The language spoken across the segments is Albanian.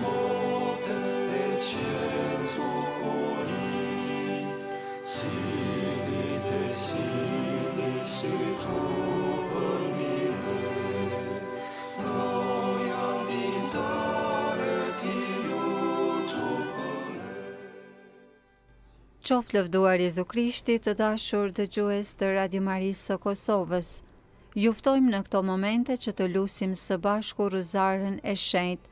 motë e qenë zbukuri, sili të sili sy trovën mire, zoja ndihmëtare ti lutu për ne. Qoftë lëvduar Jezu Krishti, të dashur dëgjues të Radio Marisë së Kosovës. Ju ftojmë në këto momente që të lusim së bashku Ruzarën e Shenjtë.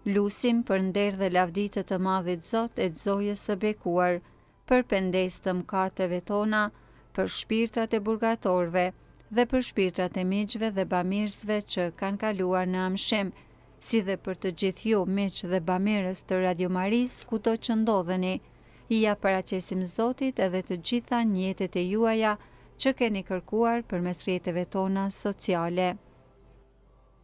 Lusim për nder dhe lavditë të Madhit Zot e Zojës së bekuar, për pendes të mëkateve tona, për shpirtrat e burgatorëve dhe për shpirtrat e miqve dhe bamirësve që kanë kaluar në amshim, si dhe për të gjithë ju miq dhe bamirës të Radio Marisë kudo që ndodheni. I ja paraqesim Zotit edhe të gjitha njetet e juaja që keni kërkuar përmes rrjeteve tona sociale.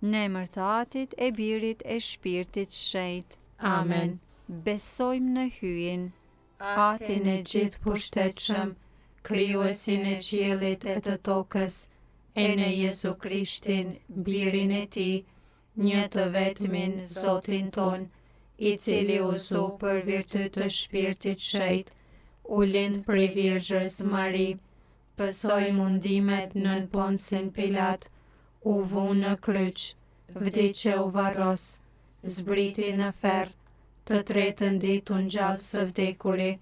Në emër të Atit, e Birit, e Shpirtit Shenjtë. Amen. Besojmë në hyjin, Atin e gjithë pushtetshëm, krijuesin e qiellit e të tokës, e në Jezu Krishtin, Birin e Tij, një të vetmin Zotin ton, i cili u zu për virtyt të Shpirtit Shenjtë, u lind prej Virgjës Mari, pësoi mundimet nën Poncin Pilat, u vu në kryq, vdiqe u varros, zbriti në ferr, të tretën ditë u ngjall së vdekuri,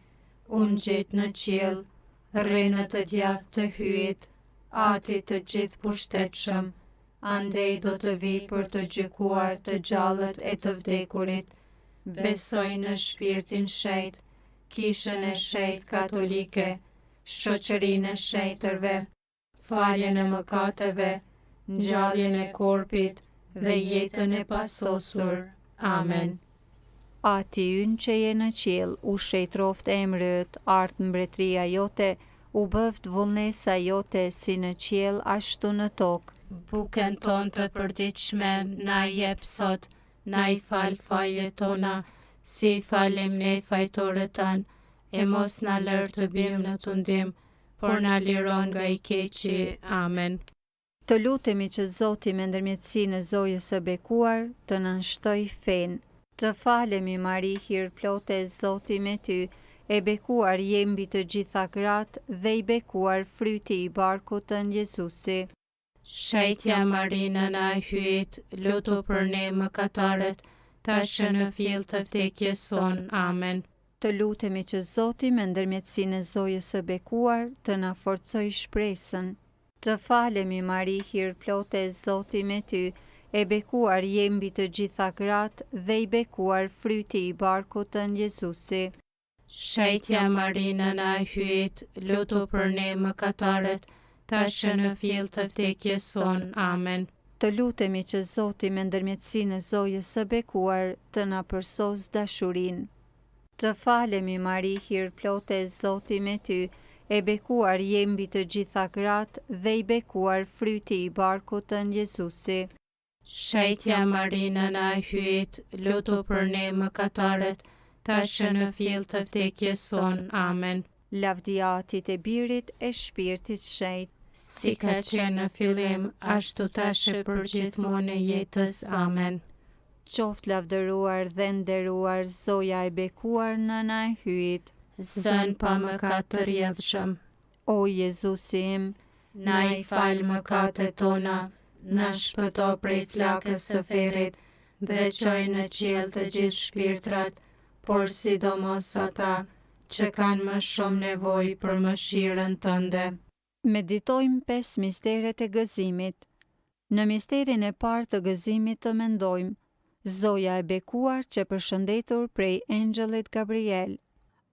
u ngjit në qiell, rri në të djathtë të hyjit, Ati të gjithë pushtetshëm, andej do të vi për të gjykuar të gjallët e të vdekurit. Besoj në shpirtin shenjtë, kishën e shenjtë katolike, shoqërinë e shenjtërve, faljen e mëkateve, ngjalljen e korpit dhe jetën e pasosur. Amen. Ati ynë që je në qiell, u shejtroft emri yt, art mbretëria jote, u bëft vullnesa jote si në qiell ashtu në tokë. Bukën tonë të përditshme na jep sot, na i fal fajet tona, si i falim ne fajtorët tanë, e mos na lër të bim në tundim, por na liron nga i keqi. Amen. Të lutemi që Zoti me ndërmjetësinë e Zojës së bekuar të na shtoj fenë. Të falemi Mari, hir plote, Zoti me ty, e bekuar je mbi të gjitha gratë dhe i bekuar fryti i barkut tënd Jezusi. Shejtja Marina na e hyjit, lutu për ne mëkatarët, tash në fill të vdekjes son. Amen. Të lutemi që Zoti me ndërmjetësinë e Zojës së bekuar të na forcoj shpresën. Të falemi Mari, hir plote, Zoti me ty, e bekuar je mbi të gjitha gratë dhe i bekuar fryti i barkut tënd Jezusi. Shejtja Marina na e hyjit, lutu për ne mëkatarët, tash në fill të vdekjes son. Amen. Të lutemi që Zoti me ndërmjetësinë e Zojës së bekuar të na përsos dashurinë. Të falemi Mari, hir plote, Zoti me ty, e bekuar je mbi të gjitha gratë dhe i bekuar fryti i barkut tënd Jezusi. Shejtja Marina na e hyjit, lutu për ne mëkatarët, tash në fill të vdekjes son. Amen. Lavdia Atit e Birit e Shpirtit Shenjtë, si ka qenë në fillim, ashtu tash e për gjithmonë e jetës. Amen. Qoftë lavdëruar dhe nderuar Zoja e bekuar nëna e hyjit. Zën pa mëkat të rrjedhshëm, O Jezusi im, na i fal mëkatet tona, na shpëto prej flakës së ferrit dhe çoj në qiell të gjithë shpirtrat, por sidomos ata që kanë më shumë nevojë për mëshirën tënde. Meditojmë 5 misteret e gëzimit. Në misterin e parë të gëzimit të mendojmë Zoja e bekuar që përshëndetur prej engjëllit Gabriel.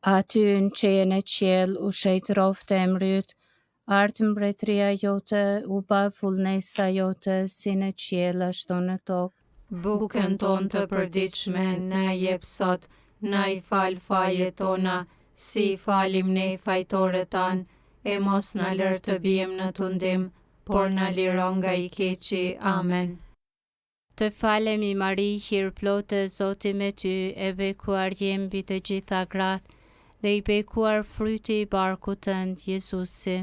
Aty në që je në qiell u shejtroft emri yt, art mbretëria jote, u ba vullnesa jote si në qiell ashtu në tokë. Bukën tonë të përditshme na jep sot, na i fal fajet tona, si i falim ne fajtorët tanë, e mos na lër të bijmë në tundim, por na liro nga i keqi. Amen. Të falemi Mari, hir plote, Zoti me ty, e bekuar je mbi të gjitha gratë, dhe i bekuar fryti i barkut tënd, Jezusi.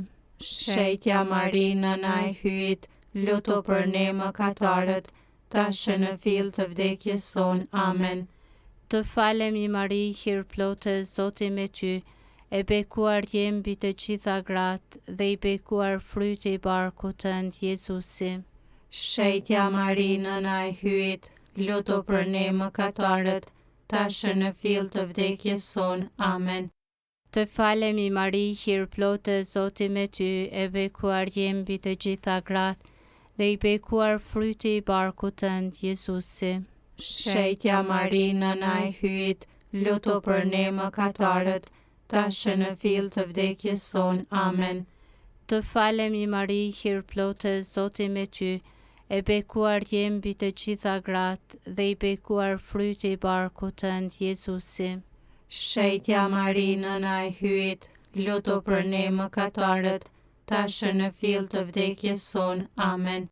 Shejtja Mari, nëna e hyjit, lutu për ne mëkatarët, tash në fill të vdekjes son. Amen. Të falemi Mari, hir plotë, Zoti me ty, e bekuar je mbi të gjitha gratë, dhe i bekuar fryti i barkut tënd, Jezusi. Shetja Mari, nëna e hyjit, lutu për ne mëkatarët, tashë në fill të vdekjes son. Amen. Të falemi Mari, hir plotë, Zoti me ty, e bekuar je mbi të gjitha gratë, dhe i bekuar fryti i barkut tënd, Jezusi. Shetja Mari, nëna e hyjit, lutu për ne mëkatarët, tashë në fill të vdekjes son. Amen. Të falemi Mari, hir plotë, Zoti me ty, e bekuar je mbi të gjitha gratë, dhe i bekuar fryti i barkut tënd, Jezusi. Shetja Mari, nëna e hyjit, lutu për ne mëkatarët, tashë në fill të vdekjes son. Amen.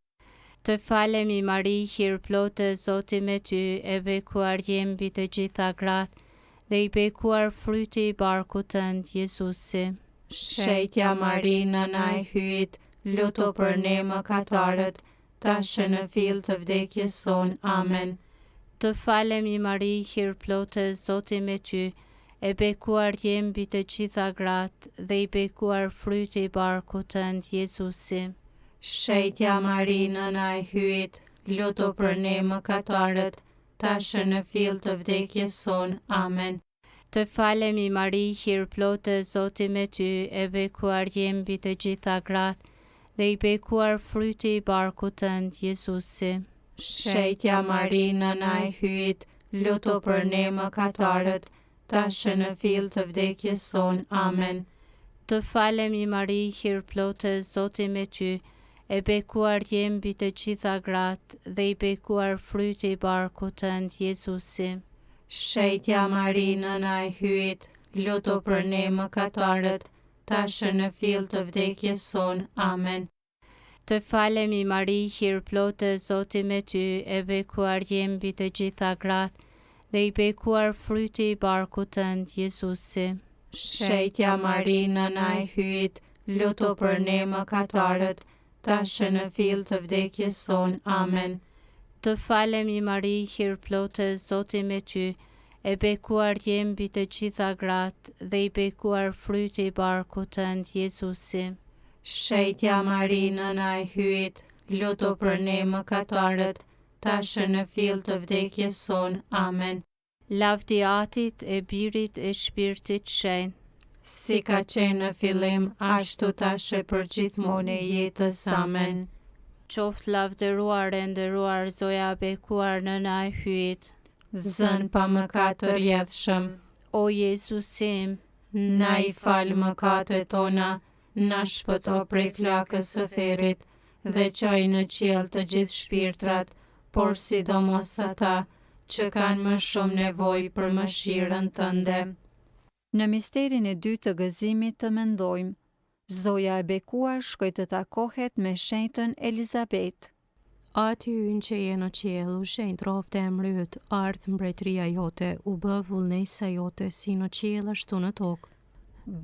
Të falemi Mari, hir plotë, Zoti me ty, e bekuar je mbi të gjitha gratë, dhe i bekuar fryti i barkut tënd, Jezusi. Shetja Mari, nëna e hyjit, lutu për ne mëkatarët, tashë në fill të vdekjes son. Amen. Të falemi Mari, hir plotë, Zoti me ty, e bekuar je mbi të gjitha gratë, dhe i bekuar fryti i barkut tënd, Jezusi. Shetja Mari, nëna e hyjit, lutu për ne mëkatarët, tashë në fill të vdekjes son. Amen. Të falemi Mari, hir plotë, Zoti me ty, e bekuar je mbi të gjitha gratë, dhe i bekuar fryti i barkut tënd, Jezusi. Shetja Mari, nëna e hyjit, lutu për ne mëkatarët, tashë në fill të vdekjes son. Amen. Të falemi Mari, hir plotë, Zoti me ty, e bekuar je mbi të gjitha gratë, dhe i bekuar fryti i barkut tënd, Jezusi. Shetja Mari, nëna e hyjit, lutu për ne mëkatarët, tashë në fill të vdekjes son. Amen. Të falemi Mari, hir plotë, Zoti me ty, e bekuar je mbi të gjitha gratë, dhe i bekuar fryti i barkut tënd, Jezusi. Shetja Mari, nëna e hyjit, lutu për ne mëkatarët, tashë në fill të vdekjes son. Amen. Të falemi Mari, hir plotë, Zoti me ty, e bekuar je mbi të gjitha gratë, dhe i bekuar fryti i barkut tënd, Jezusi. Shetja Mari, nëna e hyjit, lutu për ne mëkatarët, tashë në fill të vdekjes son. Amen. Lavdi Atit, e Birit, e Shpirtit Shenjtë, si ka qenë në fillim, ashtu tashë për gjithmonë e jetës. Amen. Qoftë lavdëruar e nderuar Zoja e bekuar nëna e hyjit. Zën pa mëkat të rjedhshëm, O Jezusim, na i fal mëkatet tona, na shpëto prej flakës së ferrit, dhe çoj në qiell të gjithë shpirtrat, por sidomos ata që kanë më shumë nevojë për mëshirën tënde. Në misterin e dytë të gëzimit të mendojmë, Zoja e bekuar shkoi të takohet me shenjtën Elizabet. Ati ynë që je në qiell, u shenjt rrofte e mryt, ardh mbretëria jote, u bë vullnesa jote si në qiell ashtu në tokë.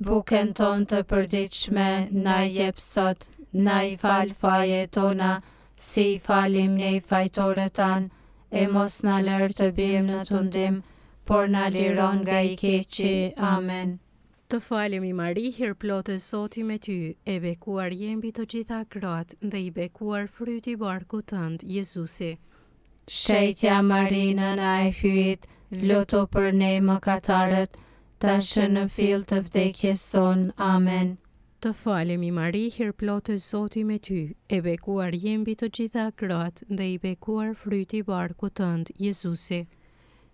Bukën tonë të përditshme na jep sot, na i fal fajet tona, si i falim ne fajtorët tanë, e mos na lër të bijmë në tundim, por na liron nga i keqi. Amen. Të falemi Mari, hir plotë, Zoti me ty, e bekuar je mbi të gjitha gratë, dhe i bekuar fryti i barkut tënd, Jezusi. Shetja Mari, nëna e hyjit, lutu për ne mëkatarët, tashë në fill të vdekjes son. Amen. Të falemi Mari, hir plotë, Zoti me ty, e bekuar je mbi të gjitha gratë, dhe i bekuar fryti i barkut tënd, Jezusi.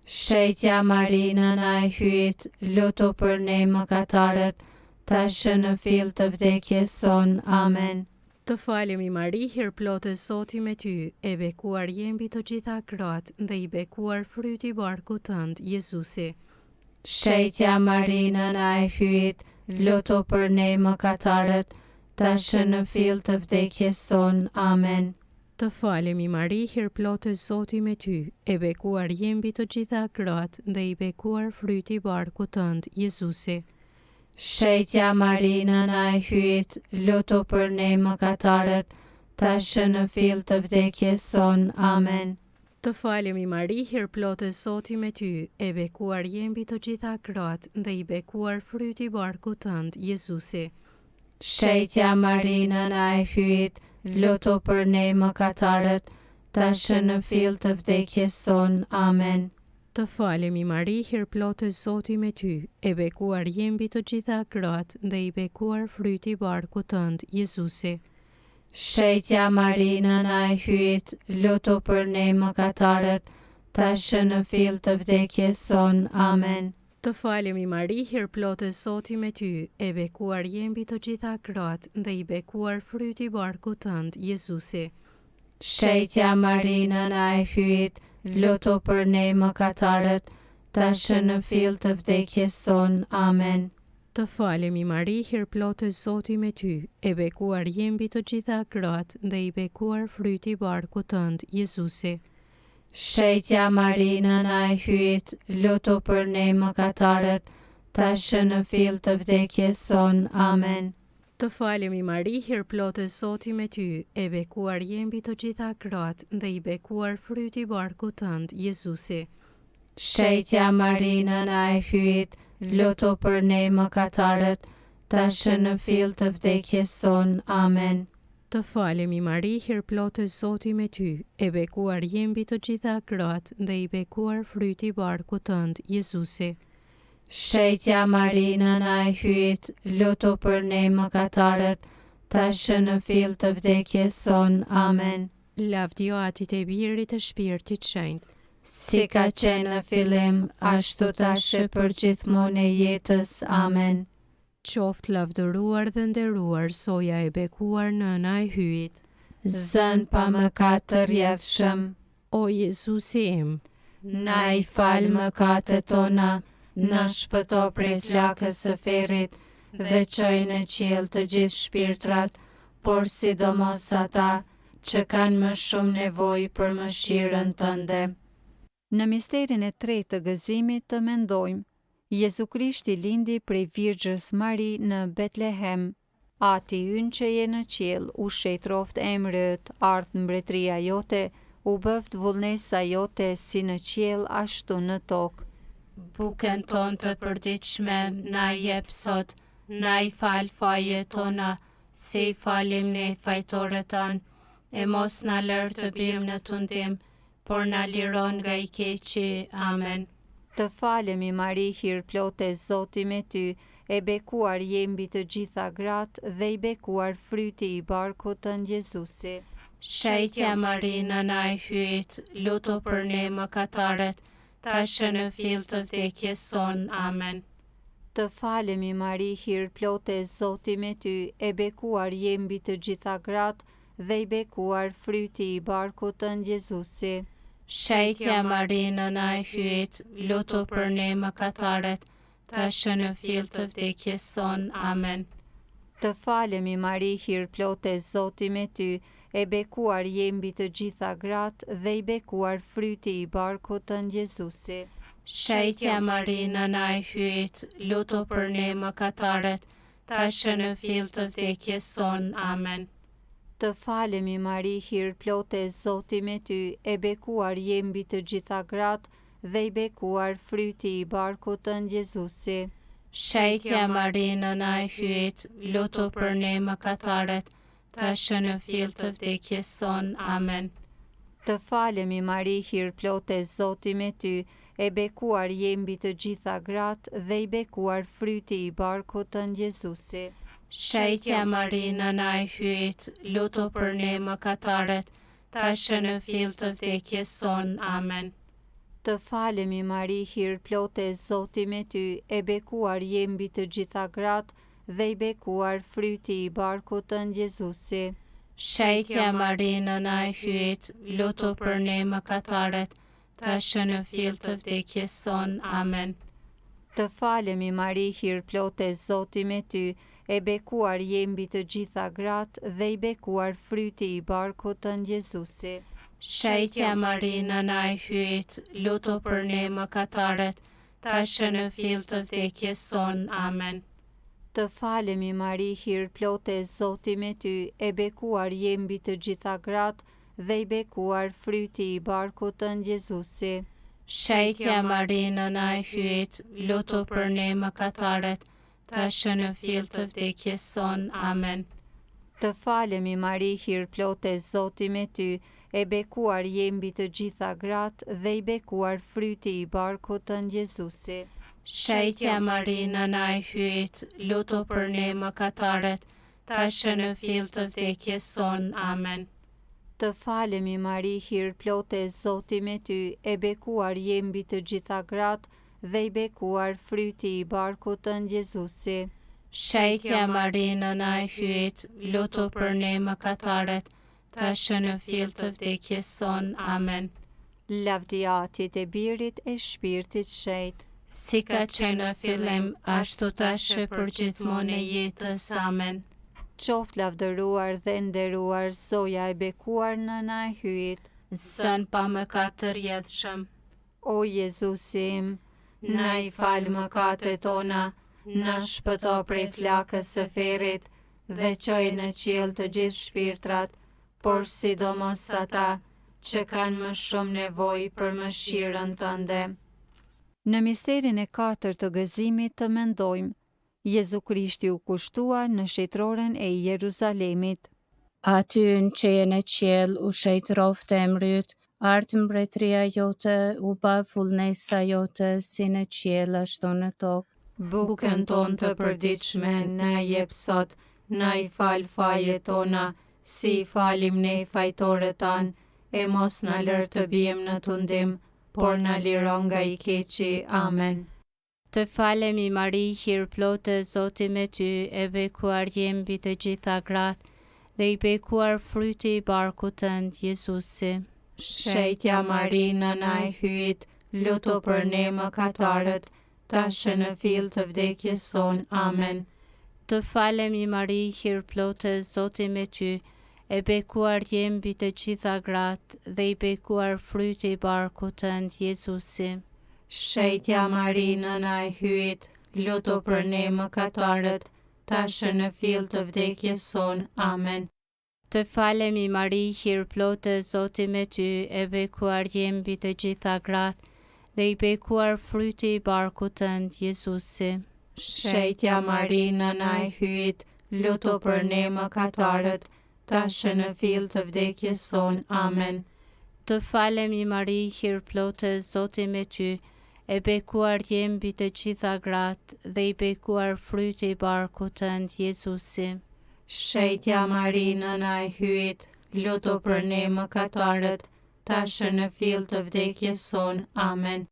Shetja Mari, nëna e hyjit, lutu për ne mëkatarët, tashë në fill të vdekjes son. Amen. Të falemi Mari, hir plotë, Zoti me ty, e bekuar je mbi të gjitha gratë, dhe i bekuar fryti i barkut tënd, Jezusi. Shetja Mari, nëna e hyjit, lutu për ne mëkatarët, tashë në fill të vdekjes son. Amen. Të falemi Mari, hir plotë, Zoti me ty, e bekuar je mbi të gjitha gratë, dhe i bekuar fryti i barkut tënd, Jezusi. Shetja Mari, nëna e hyjit, lutu për ne mëkatarët, tashë në fill të vdekjes son. Amen. Të falemi Mari, hir plotë Zoti me ty, e bekuar je mbi të gjitha gratë, dhe i bekuar fryti i barkut tënd, Jezusi. Shetja Marina na e hyjt, lutu për ne mëkatarët, tashmë në fill të vdekjes son. Amen. Të falemi Mari, hir plotë Zoti me ty, e bekuar je mbi të gjitha gratë, dhe i bekuar fryti i barkut tënd, Jezusi. Shetja Marina na e hyjt, lutu për ne mëkatarët, tashmë në fill të vdekjes son. Amen. Të falemi Mari, hir plotë Zoti me ty, e bekuar je mbi të gjitha gratë, dhe i bekuar fryti i barkut tënd, Jezusi. Shetja Marina na e hyjt, lutu për ne mëkatarët, tashmë në fill të vdekjes son. Amen. Të falemi Mari, hir plotë Zoti me ty, e bekuar je mbi të gjitha gratë, dhe i bekuar fryti i barkut tënd, Jezusi. Shetja Marina na e hyjt, lutu për ne mëkatarët, tashmë në fill të vdekjes son. Amen. Të falemi Mari, hir plotë Zoti me ty, e bekuar je mbi të gjitha gratë, dhe i bekuar fryti i barkut tënd, Jezusi. Shetja Marina na e hyjt, lutu për ne mëkatarët, tashmë në fill të vdekjes son. Amen. Të falemi Mari, hir plotë Zoti me ty, e bekuar je mbi të gjitha gratë, dhe i bekuar fryti i barkut tënd, Jezusi. Shetja Marina na e hyjt, lutu për ne mëkatarët, tashmë në fill të vdekjes son. Amen. Lavdio Atit e Birit e Shpirtit Shenjtë, si ka qenë në fillim, ashtu tash për gjithmonë e jetës. Amen. Qoftë lavdëruar dhe nderuar soja e bekuar nëna e hyjit. Zën pa mëkat të rjedhshëm, O Jezusi im, na i fal mëkatet tona, na shpëto prej flakës së ferrit, dhe çoj në qiell të gjithë shpirtrat, por sidomos ata që kanë më shumë nevojë për mëshirën tënde. Në misterin e tretë të gëzimit të mendojmë, Jezu Krishti lindi prej Virgjës Mari në Betlehem. Ati ynë që je në qiell, u shetroft emri yt, ardh mbretëria jote, u bëft vullnesa jote si në qiell ashtu në tokë. Bukën tonë të përditshme na jep sot, na i fal fajet tona, si i falim ne fajtorët tanë, e mos na lër të bim në tundim, por na liron nga i keqi. Amen. Të falemi Mari, hir plotë Zoti me ty, e bekuar je mbi të gjitha gratë, dhe i bekuar fryti i barkut tënd, Jezusi. Shetja Marina na e hyjt, lutu për ne mëkatarët, tashmë në fill të vdekjes son. Amen. Të falemi Mari, hir plotë Zoti me ty, e bekuar je mbi të gjitha gratë, dhe i bekuar fryti i barkut tënd, Jezusi. Shetja Marina na e hyjt, lutu për ne mëkatarët, tashmë në fill të vdekjes son. Amen. Të falemi Mari, hir plotë Zoti me ty, e bekuar je mbi të gjitha gratë, dhe i bekuar fryti i barkut tënd, Jezusi. Shetja Marina na e hyjt, lutu për ne mëkatarët, tashmë në fill të vdekjes son. Amen. Të falemi Mari, hir plotë Zoti me ty, e bekuar je mbi të gjitha gratë, dhe i bekuar fryti i barkut tënd, Jezusi. Shetja Marina na e hyjt, lutu për ne mëkatarët, tashmë në fill të vdekjes son. Amen. Të falemi Mari, hir plotë Zoti me ty, e bekuar je mbi të gjitha gratë, dhe i bekuar fryti i barkut tënd, Jezusi. Shetja Marina na e hyjt, lutu për ne mëkatarët, tashmë në fill të vdekjes son. Amen. Të falemi Mari, hir plotë Zoti me ty, e bekuar je mbi të gjitha gratë, dhe i bekuar fryti i barkut tënd, Jezusi. Shetja Marina na e hyjt, lutu për ne mëkatarët, tashmë në fill të vdekjes son. Amen. Të falemi Mari, hir plotë Zoti me ty, e bekuar je mbi të gjitha gratë, dhe i bekuar fryti i barkut tënd, Jezusi. Shetja Marina na e hyjt, lutu për ne mëkatarët, tashmë në fill të vdekjes son. Amen. Të falemi Mari, hir plotë Zoti me ty, e bekuar je mbi të gjitha gratë, dhe i bekuar fryti i barkut tënd Jezusi. Shejtja Marinë na e hyet, lutu për ne mëkatarët, tash në fill të vdekjes son. Amen. Të falemi Mari, hir plote, Zoti me ty, e bekuar je mbi të gjitha gratë dhe i bekuar fryti i barkut tënd Jezusi. Shejtja Marinë na e hyet, lutu për ne mëkatarët, tash në fill të vdekjes son. Amen. Të falemi Mari, hir plote, Zoti me ty, e bekuar je mbi të gjitha gratë dhe i bekuar fryti i barkut tënd Jezusi. Shejtja Marinë na e hyet, lutu për ne mëkatarët, tash në fill të vdekjes son. Amen. Lavdia Atit e Birit e Shpirtit Shenjtë. Si ka qenë në fillim, ashtu tash e përgjithmonë e jetës. Amen. Qoftë lavdëruar dhe nderuar Zoja e bekuar Nëna e hyjit. Zën pa mëkat të rjedhshëm, O Jezusi im, na i fal mëkatet tona, na shpëto prej flakës së ferrit dhe çoj në qiell të gjithë shpirtrat, por sidomos ata që kanë më shumë nevojë për mëshirën tënde. Në misterin e 4 të gëzimit të mendojmë, Jezu Krishti u kushtua në shejtroren e Jeruzalemit. aty në qejen e qiell u shejtroft emri yt, ardh mbretëria jote, u bë vullnesa jote, si në qiell ashtu në tokë. Bukën tonë të përditshme na jep sot, na i fal fajet tona, si i falim ne fajtorët tanë, e mos na lër të bijmë në tundim, por na liro nga i keqi. Amen. Të falemi Mari, hir plote, Zoti me ty, e bekuar je mbi të gjitha gratë, dhe i bekuar fryti i barkut tënd Jezusi. Shejtja Mari, Nëna e hyjit, lutu për ne mëkatarët, tash në fill të vdekjes son. Amen. Të falemi Mari, hir plote, Zoti me ty, e bekuar je mbi të gjitha gratë, dhe i bekuar fryti i barkut tënd Jezusi. Shejtja Mari, Nëna e hyjit, lutu për ne mëkatarët, tash në fill të vdekjes son. Amen. Të falemi Mari, hir plote, Zoti me ty, e bekuar je mbi të gjitha gratë, dhe i bekuar fryti i barkut tënd Jezusi. Shejtja Mari, Nëna e hyjit, lutu për ne mëkatarët, tash në fill të vdekjes son. Amen. Të falemi Mari, hir plote, Zoti me ty, e bekuar je mbi të gjitha gratë, dhe i bekuar fryti i barkut tënd Jezusi. Shejtja Mari, Nëna e hyjit, lutu për ne mëkatarët, tash në fill të vdekjes son. Amen.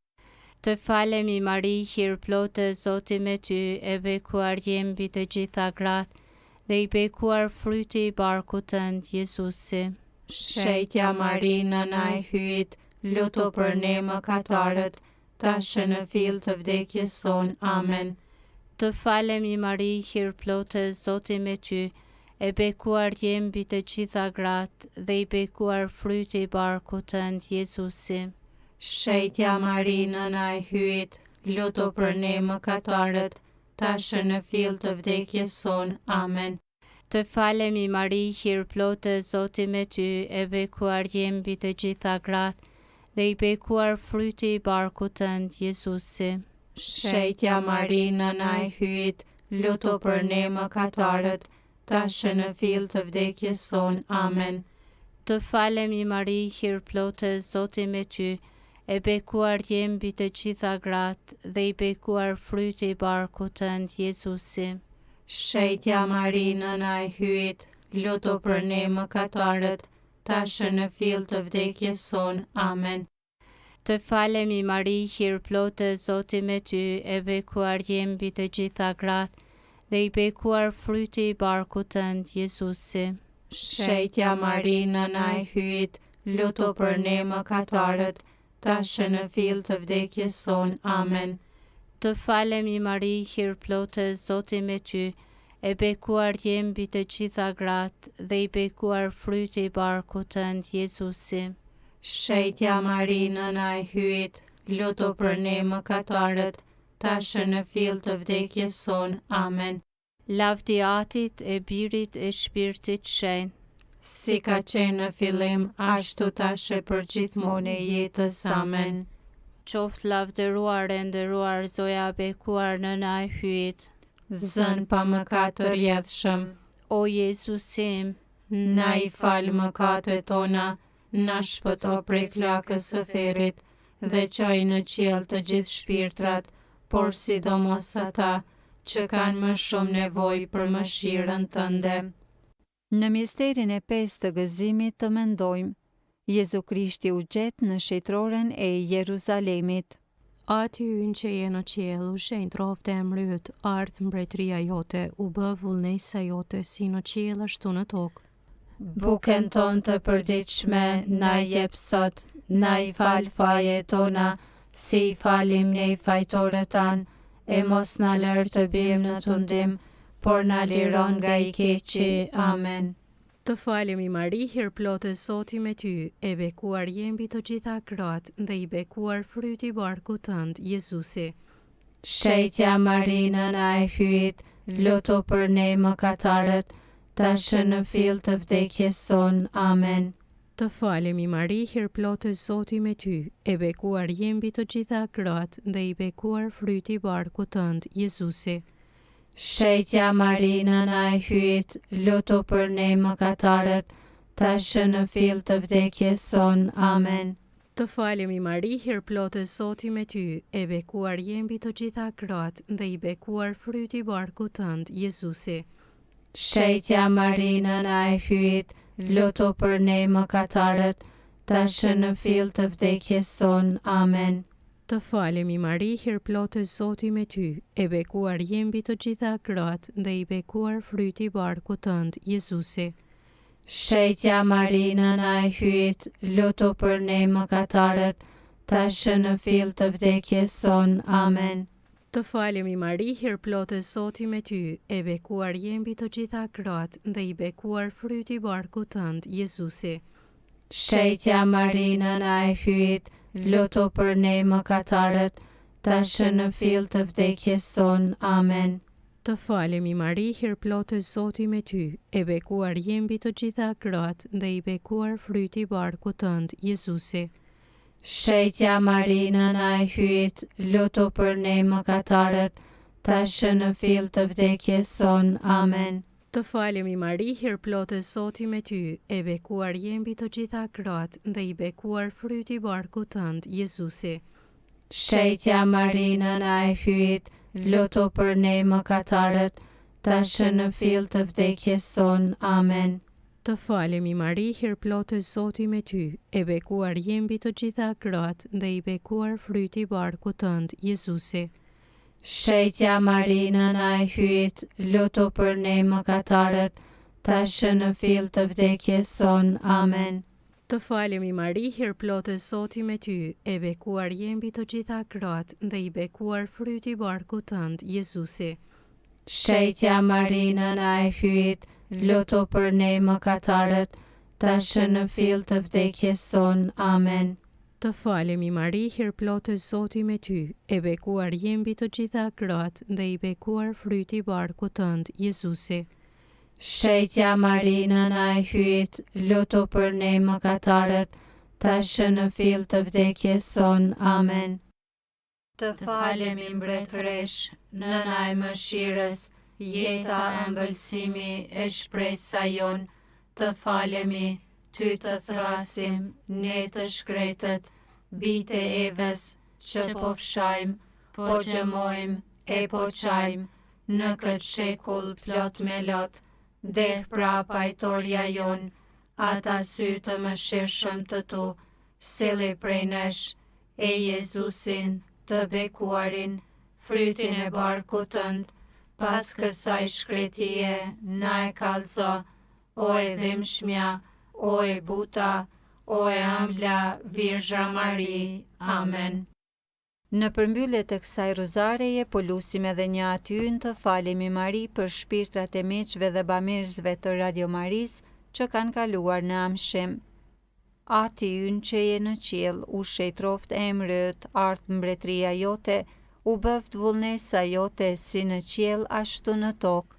Të falemi Mari, hir plote, Zoti me ty, e bekuar je mbi të gjitha gratë, dhe i bekuar fryti i barkut tënd Jezusi. Shejtja Mari, Nëna e hyjit, lutu për ne mëkatarët, tash në fill të vdekjes son. Amen. Të falemi Mari, hir plote, Zoti me ty, e bekuar je mbi të gjitha gratë, dhe i bekuar fryti i barkut tënd Jezusi. Shejtja Mari, Nëna e hyjit, lutu për ne mëkatarët, tash në fill të vdekjes son. Amen. Të falemi Mari, hir plote, Zoti me ty, e bekuar je mbi të gjitha gratë, dhe i bekuar fryti i barkut tënd Jezusi. Shejtja Mari, Nëna e hyjit, lutu për ne mëkatarët, tash në fill të vdekjes son. Amen. Të falemi Mari, hir plote, Zoti me ty, e bekuar je mbi të gjitha gratë, dhe i bekuar fryti i barkut tënd Jezusi. Shejtja Mari, Nëna e hyjit, lutu për ne mëkatarët, tash në fill të vdekjes son. Amen. Të falemi Mari, hir plote, Zoti me ty, e bekuar je mbi të gjitha gratë, dhe i bekuar fryti i barkut tënd Jezusi. Shejtja Mari, Nëna e hyjit, lutu për ne mëkatarët, tash në fill të vdekjes son. Amen. Të falemi Mari, hir plote, Zoti me ty, e bekuar je mbi të gjitha gratë, dhe i bekuar fryti i barkut tënd Jezusi. Shejtja Mari, Nëna e hyjit, lutu për ne mëkatarët, tash në fill të vdekjes son. Amen. Lavdi Atit, e Birit, e Shpirtit Shenjtë. si ka qenë në fillim, ashtu tash e përgjithmonë e jetës. Amen. Qoftë lavdëruar e nderuar Zoja e bekuar në na e hyjt. Zën pa mëkat të rjedhshëm, O Jezusim, na i fal mëkatet tona, na shpëto prej flakës së ferrit, dhe çoj në qiell të gjithë shpirtrat, por sidomos ata që kanë më shumë nevojë për mëshirën tënde. Në misterin e 5 të gëzimit të mendojmë, Jezu Krishti u gjet në shejtroren e Jeruzalemit. Aty ynë që je në qiell, u shenjë trofte e mryt, ardh mbretëria jote, u bë vullnesa jote si në qiell ashtu në tokë. Bukën tonë të përditshme na jep sot, na i fal fajet tona, si i falim ne fajtorët tanë, e mos na lër të bijmë në tundim, por na liron nga i keqi. Amen. Të falemi Mari, hir plotë Zoti me ty, e bekuar je mbi të gjitha gratë, dhe i bekuar fryti i barkut tënd, Jezusi. Shetja Marina na e hyjt, lutu për ne mëkatarët, tash në fill të vdekjes son. Amen. Të falemi Mari, hir plotë Zoti me ty, e bekuar je mbi të gjitha gratë, dhe i bekuar fryti i barkut tënd, Jezusi. Shetja Marina na e hyjt, lutu për ne mëkatarët, tash në fill të vdekjes son. Amen. Të falemi Mari, hir plotë Zoti me ty, e bekuar je mbi të gjitha gratë, dhe i bekuar fryti i barkut tënd, Jezusi. Shetja Marina na e hyjt, lutu për ne mëkatarët, tash në fill të vdekjes son. Amen. Të falemi Mari, hir plotë Zoti me ty, e bekuar je mbi të gjitha gratë, dhe i bekuar fryti i barkut tënd, Jezusi. Shetja Marina na e hyjt, lutu për ne mëkatarët, tash në fill të vdekjes son. Amen. Të falemi Mari, hir plotë Zoti me ty, e bekuar je mbi të gjitha gratë, dhe i bekuar fryti i barkut tënd, Jezusi. Shetja Marina na e hyjt, lutu për ne mëkatarët, tash në fill të vdekjes son. Amen. Të falemi Mari, hir plotë Zoti me ty, e bekuar je mbi të gjitha gratë, dhe i bekuar fryti i barkut tënd, Jezusi. Shetja Marina na e hyjt, lutu për ne mëkatarët, tash në fill të vdekjes son. Amen. Të falemi Mari, hir plotë Zoti me ty, e bekuar je mbi të gjitha gratë, dhe i bekuar fryti i barkut tënd, Jezusi. Shetja Marina na e hyjt, lutu për ne mëkatarët, tash në fill të vdekjes son. Amen. Të falemi Mari, hir plotë Zoti me ty, e bekuar je mbi të gjitha gratë, dhe i bekuar fryti i barkut tënd, Jezusi. Shetja Marina na e hyjt, lutu për ne mëkatarët, tash në fill të vdekjes son. Amen. Të falemi Mari, hir plotë Zoti me ty, e bekuar je mbi të gjitha gratë, dhe i bekuar fryti i barkut tënd, Jezusi. Shetja Marina na e hyjt, lutu për ne mëkatarët, tash në fill të vdekjes son. Amen. Të falemi Mari, hir plotë Zoti me ty, e bekuar je mbi të gjitha gratë, dhe i bekuar fryti i barkut tënd, Jezusi. Shetja Marina na e hyjt, lutu për ne mëkatarët, tash në fill të vdekjes son. Amen. Të falemi mbretëresh, nëna e mëshirës, jeta ëmbëlsimi e shpresa jon, të falemi, ty të thrasim, ne të shkretët, bite Evës, që po fshajmë, po gjëmojmë, e po qajmë, në këtë shekull plot me lot, deh pra pajtoria jon, ata sy të mëshirshëm të tu, sili prej nesh, e Jezusin, të bekuarin, frytin e barkut tënd, pas kësaj shkretije, na e kallëzo, o e dhimbshmja, o e buta, o e ambla Virgja Mari. Amen. Në përmbyllje të kësaj rozareje, po lusim edhe një atyën të falemi Mari për shpirtrat e miqve dhe bamirësve të Radio Maris që kanë kaluar në amshim. Ati ynë që je në qiell, u shejtroft emrit, art mbretëria jote, u bëft vullnesa jote si në qiell ashtu në tokë.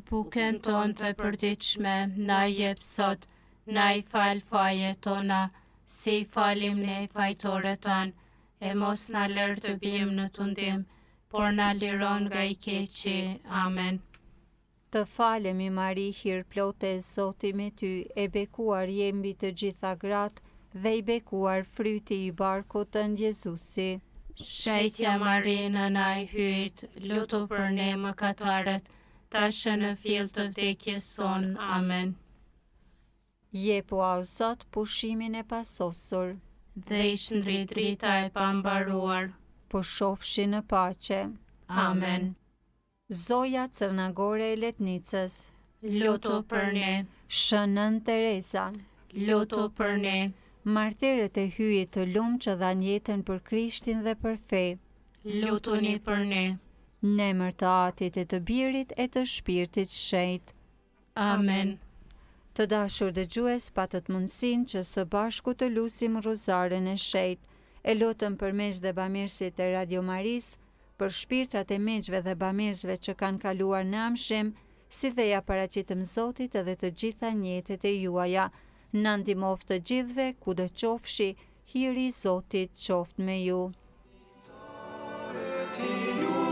Bukën tonë të përditshme na jep sot, na i fal fajet tona, si i falim ne fajtorët tanë, e mos na lër të bijmë në tundim, por na liron nga i keqi. Amen. Të falemi Mari, hir plote, Zoti me ty, e bekuar je mbi të gjitha gratë, dhe i bekuar fryti i barkut tënd Jezusi. Shejtja Mari, nëna e hyjt, lutu për ne mëkatarët, tash në fill të vdekjes son. Amen. Jepu au Zot pushimin e pasosur, Dhe i shndrit drita e pambaruar. po shofshi në paqe. Amen. Zoja Cërnagore e Letnicës, Lutu për ne, Shënën Teresa, lutu për ne, martirët e hyjit të lumë që dhan jetën për Krishtin dhe për fe, lutuni për ne. në emër të Atit e të Birit e të Shpirtit Shenjtë. Amen. Të dashur dëgjues, patët mundësinë që së bashku të lusim rozaren e shenjtë. E lutëm për meq dhe bamirësit e Radio Maris, për shpirtrat e meqve dhe bamirësve që kanë kaluar në amshim, si dhe ja paraqitëm Zotit edhe të gjitha njetet e juaja. Na ndihmoft të gjithëve, kudo qofshi, hiri i Zotit qoftë me ju. Ti ju